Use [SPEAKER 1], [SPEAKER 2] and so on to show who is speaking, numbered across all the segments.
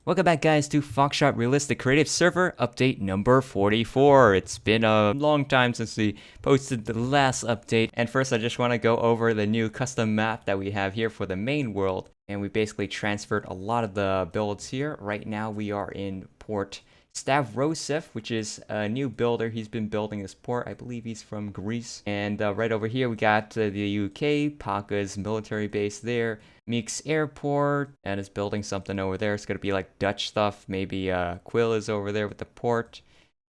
[SPEAKER 1] Welcome back, guys, to Foxshot Realistic Creative Server update number 44. It's been a long time since we posted the last update, and first I just want to go over the new custom map that we have here for the main world, and we basically transferred a lot of the builds here. Right now we are in Port Stavros, which is a new builder. He's been building this port. I believe he's from Greece. And right over here we got the UK, Paka's military base there. Meek's Airport, and is building something over there. It's going to be like Dutch stuff. Maybe Quill is over there with the port.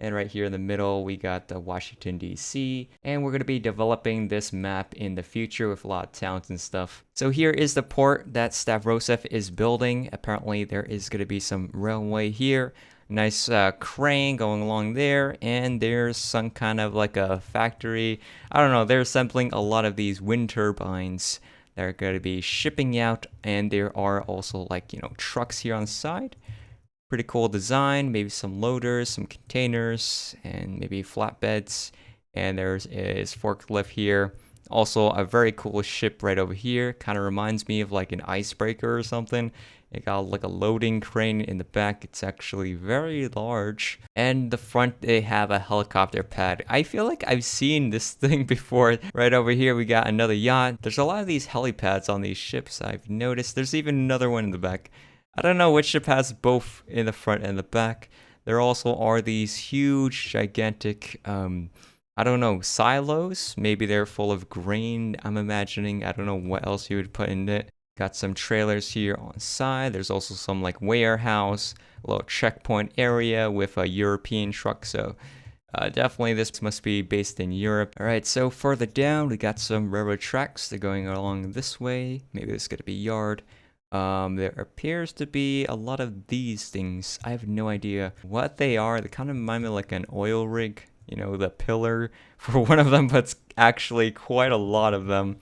[SPEAKER 1] And right here in the middle, we got the Washington, D.C. And we're going to be developing this map in the future with a lot of towns and stuff. So here is the port that Stavrosev is building. Apparently there is going to be some railway here. Nice crane going along there, and there's some kind of like a factory. I don't know, they're assembling a lot of these wind turbines that are going to be shipping out, and there are also like, trucks here on the side. Pretty cool design, maybe some loaders, some containers, and maybe flatbeds. And there's is forklift here. Also a very cool ship right over here. Kind of reminds me of like an icebreaker or something. It got like a loading crane in the back. It's actually very large. And the front, they have a helicopter pad. I feel like I've seen this thing before. Right over here, we got another yacht. There's a lot of these helipads on these ships, I've noticed. There's even another one in the back. I don't know which ship has both in the front and the back. There also are these huge, gigantic, I don't know, silos. Maybe they're full of grain, I'm imagining. I don't know what else you would put in it. Got some trailers here on the side. There's also some like warehouse, a little checkpoint area with a European truck. So definitely this must be based in Europe. All right, so further down, we got some railroad tracks. They're going along this way. Maybe this is going to be yard. There appears to be a lot of these things. I have no idea what they are. They kind of remind me of like an oil rig, the pillar for one of them, but it's actually quite a lot of them.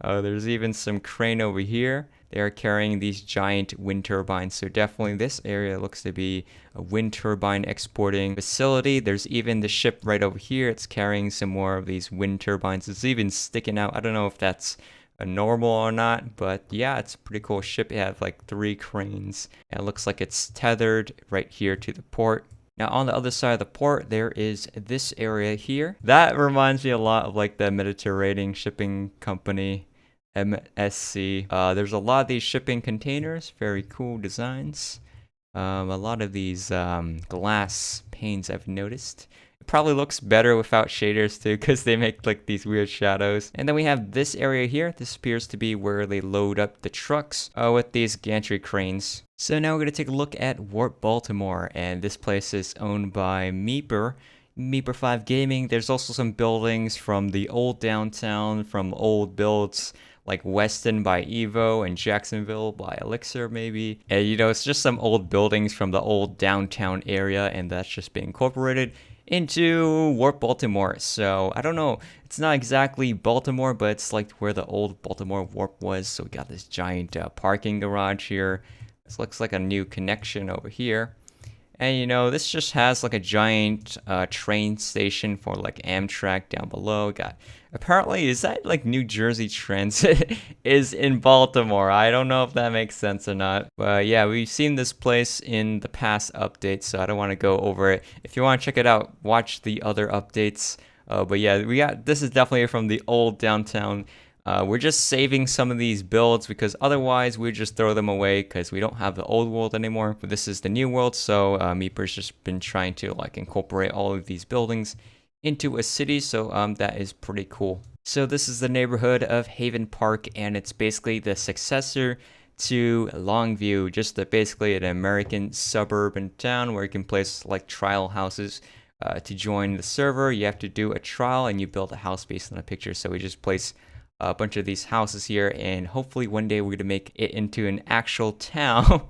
[SPEAKER 1] There's even some crane over here. They are carrying these giant wind turbines. So definitely this area looks to be a wind turbine exporting facility. There's even the ship right over here. It's carrying some more of these wind turbines. It's even sticking out. I don't know if that's a normal or not, but yeah, it's a pretty cool ship. It has like 3 cranes. And it looks like it's tethered right here to the port. Now on the other side of the port, there is this area here. That reminds me a lot of like the Mediterranean shipping company, MSC. There's a lot of these shipping containers, very cool designs. A lot of these glass panes I've noticed. It probably looks better without shaders too, because they make like these weird shadows. And then we have this area here. This appears to be where they load up the trucks with these gantry cranes. So now we're going to take a look at Warp Baltimore, and this place is owned by Meeper 5 Gaming. There's also some buildings from the old downtown, from old builds like Weston by Evo and Jacksonville by Elixir maybe. And it's just some old buildings from the old downtown area, and that's just being incorporated into Warp Baltimore. So I don't know, it's not exactly Baltimore, but it's like where the old Baltimore Warp was. So we got this giant parking garage here. This looks like a new connection over here. And this just has like a giant train station for like Amtrak down below. Apparently, is that like New Jersey Transit is in Baltimore? I don't know if that makes sense or not. But yeah, we've seen this place in the past updates, so I don't want to go over it. If you want to check it out, watch the other updates. But yeah, this is definitely from the old downtown. We're just saving some of these builds because otherwise we just throw them away because we don't have the old world anymore. But this is the new world, so Meeper's just been trying to like incorporate all of these buildings into a city, so that is pretty cool. So this is the neighborhood of Haven Park, and it's basically the successor to Longview, just basically an American suburban town where you can place like trial houses. To join the server, you have to do a trial and you build a house based on a picture. So we just place a bunch of these houses here, and hopefully one day we're going to make it into an actual town.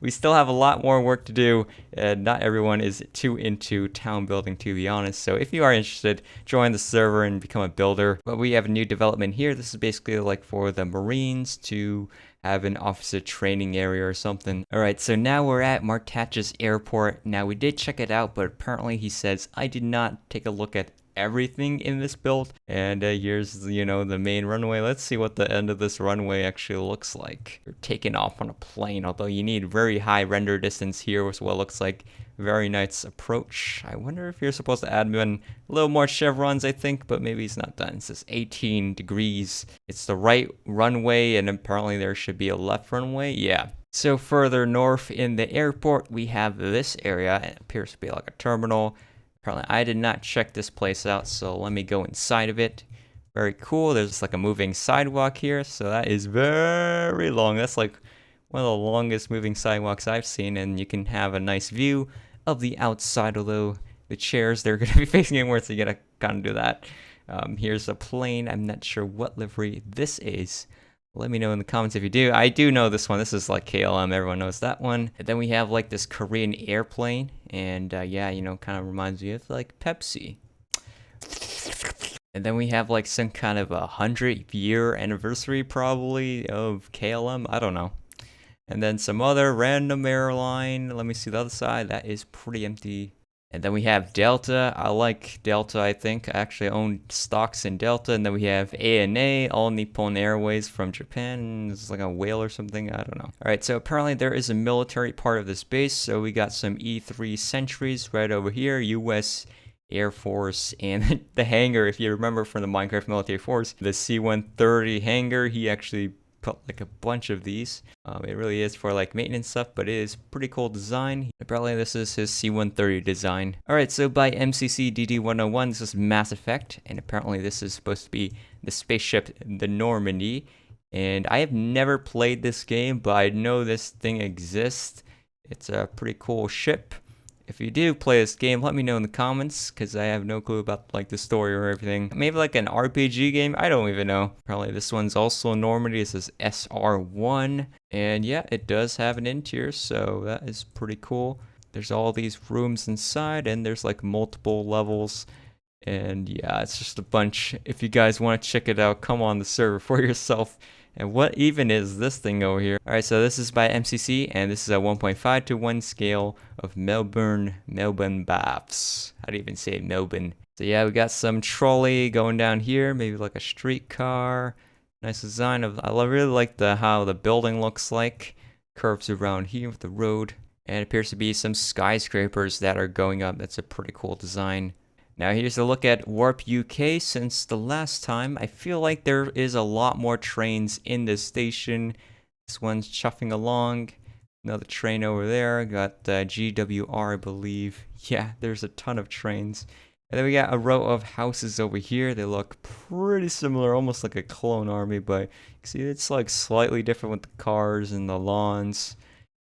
[SPEAKER 1] We still have a lot more work to do, and not everyone is too into town building, to be honest. So if you are interested, join the server and become a builder. But we have a new development here. This is basically like for the Marines to have an officer training area or something. Alright, so now we're at Marquette Airport. Now we did check it out, but apparently he says I did not take a look at everything in this build. And here's, you know, the main runway. Let's see what the end of this runway actually looks like. You're taking off on a plane, although you need very high render distance here, which what looks like very nice approach. I wonder if you're supposed to add in a little more chevrons, I think, but maybe it's not done. It says 18 degrees. It's the right runway, and apparently there should be a left runway. Yeah. So further north in the airport, we have this area. It appears to be like a terminal. Apparently, I did not check this place out, so let me go inside of it. Very cool. There's like a moving sidewalk here, so that is very long. That's like one of the longest moving sidewalks I've seen, and you can have a nice view of the outside, although the chairs, they're going to be facing inward, so you got to kind of do that. Here's a plane. I'm not sure what livery this is. Let me know in the comments if you do. I do know this one. This is like KLM. Everyone knows that one. And then we have like this Korean airplane. And yeah, you know, kind of reminds me of like Pepsi. And then we have like some kind of 100-year anniversary probably of KLM. I don't know. And then some other random airline. Let me see the other side. That is pretty empty. And then we have Delta. I like Delta, I think. I actually own stocks in Delta. And then we have ANA, All Nippon Airways from Japan. It's like a whale or something. I don't know. All right, so apparently there is a military part of this base. So we got some E3 Sentries right over here. U.S. Air Force, and the hangar, if you remember from the Minecraft Military Force, the C-130 hangar, he actually put like a bunch of these. It really is for like maintenance stuff, but it is pretty cool design. Apparently this is his C-130 design. Alright, so by MCC DD101, this is Mass Effect, and apparently this is supposed to be the spaceship, the Normandy. And I have never played this game, but I know this thing exists. It's a pretty cool ship. If you do play this game, let me know in the comments, because I have no clue about like the story or everything. Maybe like an RPG game? I don't even know. Probably this one's also Normandy. This is SR1. And yeah, it does have an interior, so that is pretty cool. There's all these rooms inside, and there's like multiple levels. And yeah, it's just a bunch. If you guys want to check it out, come on the server for yourself. And what even is this thing over here? Alright, so this is by MCC, and this is a 1.5 to 1 scale of Melbourne baths. How do you even say Melbourne? So yeah, we got some trolley going down here, maybe like a streetcar. Nice design of, I really like how the building looks like. Curves around here with the road. And it appears to be some skyscrapers that are going up. That's a pretty cool design. Now here's a look at Warp UK. Since the last time, I feel like there is a lot more trains in this station. This one's chuffing along. Another train over there. Got GWR, I believe. Yeah, there's a ton of trains. And then we got a row of houses over here. They look pretty similar, almost like a clone army, but see, it's like slightly different with the cars and the lawns.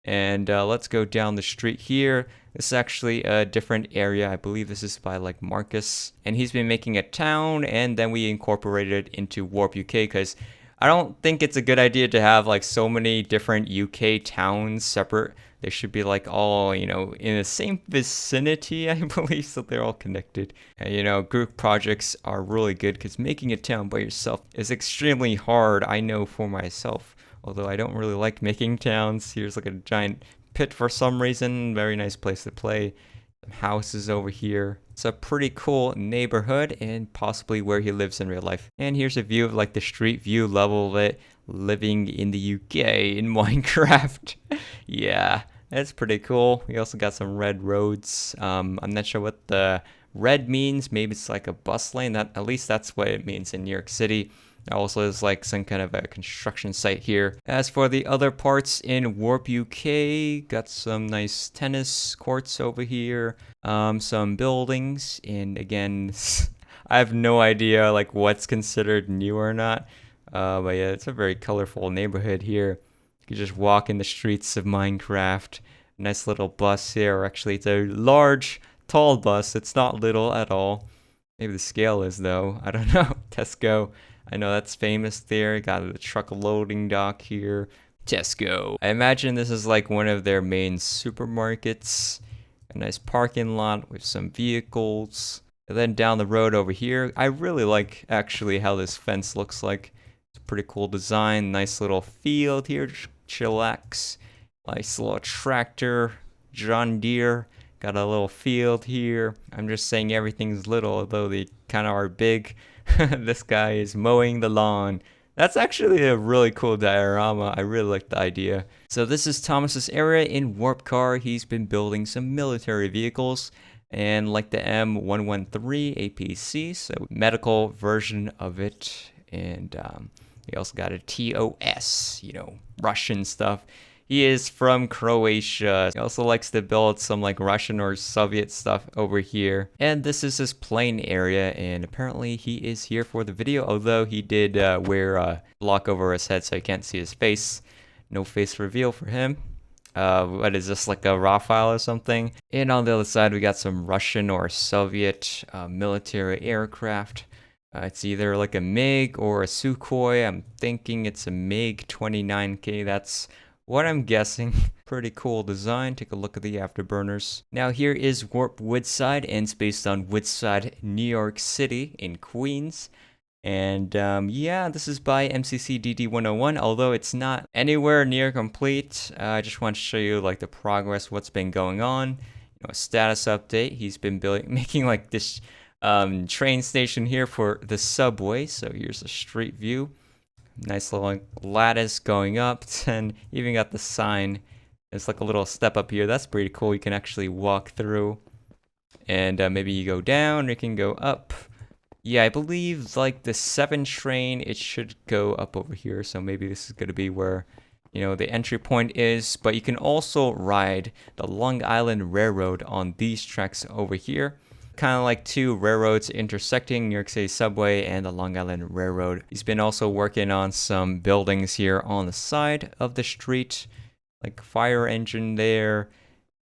[SPEAKER 1] And let's go down the street here. This is actually a different area. I believe this is by like Marcus. And he's been making a town, and then we incorporated it into Warp UK, because I don't think it's a good idea to have like so many different UK towns separate. They should be like all, you know, in the same vicinity, I believe, so they're all connected. And, you know, group projects are really good, because making a town by yourself is extremely hard, I know for myself. Although I don't really like making towns. Here's like a giant pit for some reason. Very nice place to play. Some houses over here. It's a pretty cool neighborhood, and possibly where he lives in real life. And here's a view of like the street view level of it, living in the UK in Minecraft. Yeah, that's pretty cool. We also got some red roads. I'm not sure what the red means. Maybe it's like a bus lane. At least that's what it means in New York City. Also, is like some kind of a construction site here. As for the other parts in Warp UK, got some nice tennis courts over here, some buildings, and again, I have no idea like what's considered new or not. But yeah, it's a very colorful neighborhood here. You can just walk in the streets of Minecraft. Nice little bus here, or actually it's a large, tall bus. It's not little at all. Maybe the scale is though. I don't know. Tesco. I know that's famous there. Got the truck loading dock here. Tesco. I imagine this is like one of their main supermarkets. A nice parking lot with some vehicles. And then down the road over here, I really like actually how this fence looks like. It's a pretty cool design. Nice little field here. Chillax. Nice little tractor. John Deere. Got a little field here. I'm just saying everything's little, although they kind of are big. This guy is mowing the lawn. That's actually a really cool diorama. I really like the idea. So this is Thomas's area in Warp Car. He's been building some military vehicles, and like the M113 APC, so medical version of it. And he also got a TOS, Russian stuff. He is from Croatia. He also likes to build some like Russian or Soviet stuff over here. And this is his plane area, and apparently he is here for the video, although he did wear a block over his head so you can't see his face. No face reveal for him. What is this, like a raw file or something? And on the other side we got some Russian or Soviet military aircraft. It's either like a MiG or a Sukhoi. I'm thinking it's a MiG 29K. That's what I'm guessing. Pretty cool design. Take a look at the afterburners. Now here is Warp Woodside, and it's based on Woodside, New York City in Queens. And yeah, this is by MCC DD101, although it's not anywhere near complete. I just want to show you like the progress, what's been going on. A status update. He's been making like this train station here for the subway. So here's a street view. Nice little lattice going up, and even got the sign. It's like a little step up here. That's pretty cool. You can actually walk through, and maybe you go down, or you can go up. Yeah, I believe like the 7 train, it should go up over here. So maybe this is going to be where, the entry point is. But you can also ride the Long Island Railroad on these tracks over here. Kind of like 2 railroads intersecting, New York City Subway and the Long Island Railroad. He's been also working on some buildings here on the side of the street, like fire engine there,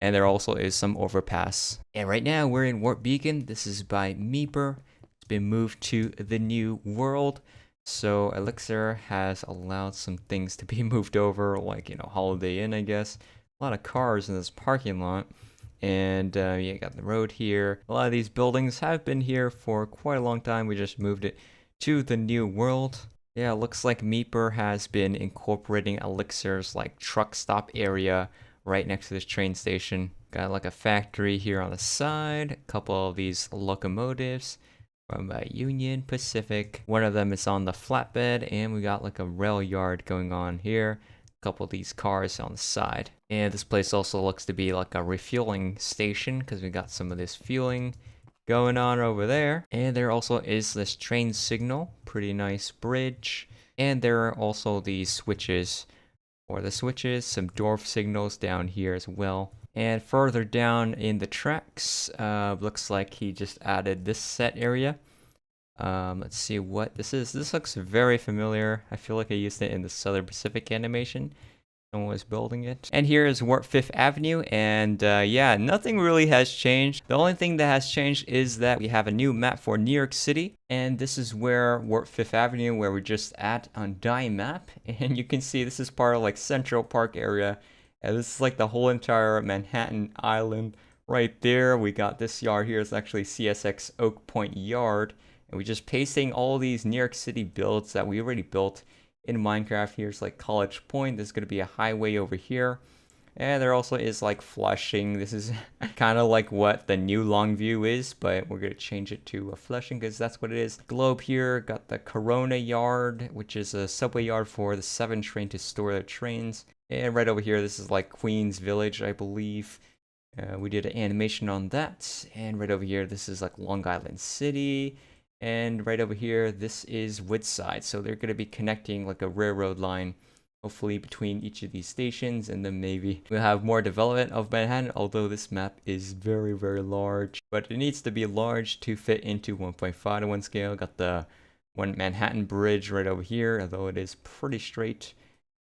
[SPEAKER 1] and there also is some overpass. And right now we're in Warp Beacon. This is by Meeper. It's been moved to the new world. So Elixir has allowed some things to be moved over, like, Holiday Inn, I guess. A lot of cars in this parking lot. And you got the road here. A lot of these buildings have been here for quite a long time. We just moved it to the new world. Yeah, it looks like Meeper has been incorporating Elixir's like truck stop area right next to this train station. Got like a factory here on the side. A couple of these locomotives from Union Pacific. One of them is on the flatbed, and we got like a rail yard going on here. Couple of these cars on the side, and this place also looks to be like a refueling station because we got some of this fueling going on over there. And there also is this train signal, pretty nice bridge, and there are also these switches, some door signals down here as well. And further down in the tracks, looks like he just added this set area. Let's see what this is. This looks very familiar. I feel like I used it in the Southern Pacific animation. Someone was building it. And here is Warp 5th Avenue, and yeah, nothing really has changed. The only thing that has changed is that we have a new map for New York City, and this is where Warp 5th Avenue, where we're just at on Die Map. And you can see this is part of like Central Park area, and this is like the whole entire Manhattan Island right there. We got this yard here. It's actually CSX Oak Point Yard. And we're just pasting all these New York City builds that we already built in Minecraft. Here's like College Point. There's going to be a highway over here. And there also is like Flushing. This is kind of like what the new Longview is, but we're going to change it to Flushing because that's what it is. Globe here. Got the Corona Yard, which is a subway yard for the 7 train to store their trains. And right over here, this is like Queens Village, I believe. We did an animation on that. And right over here, this is like Long Island City. And right over here, this is Woodside. So they're going to be connecting like a railroad line, hopefully between each of these stations. And then maybe we'll have more development of Manhattan, although this map is very, very large. But it needs to be large to fit into 1.5 to 1 scale. Got the one Manhattan Bridge right over here, although it is pretty straight.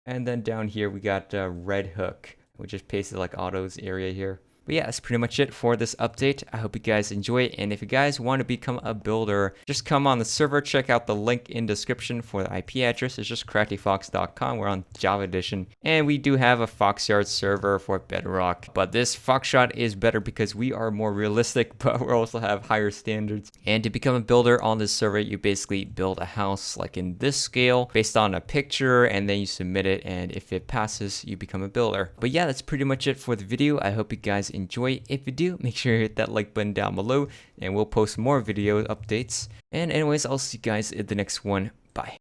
[SPEAKER 1] And then down here, we got Red Hook, which is pasted like Otto's area here. But yeah, that's pretty much it for this update. I hope you guys enjoy it. And if you guys want to become a builder, just come on the server. Check out the link in description for the IP address. It's just craftyfox.com. We're on Java Edition. And we do have a Foxshot server for Bedrock. But this Foxshot is better because we are more realistic, but we also have higher standards. And to become a builder on this server, you basically build a house like in this scale based on a picture, and then you submit it. And if it passes, you become a builder. But yeah, that's pretty much it for the video. I hope you guys enjoy. If you do, make sure you hit that like button down below, and we'll post more video updates. And anyways, I'll see you guys in the next one. Bye.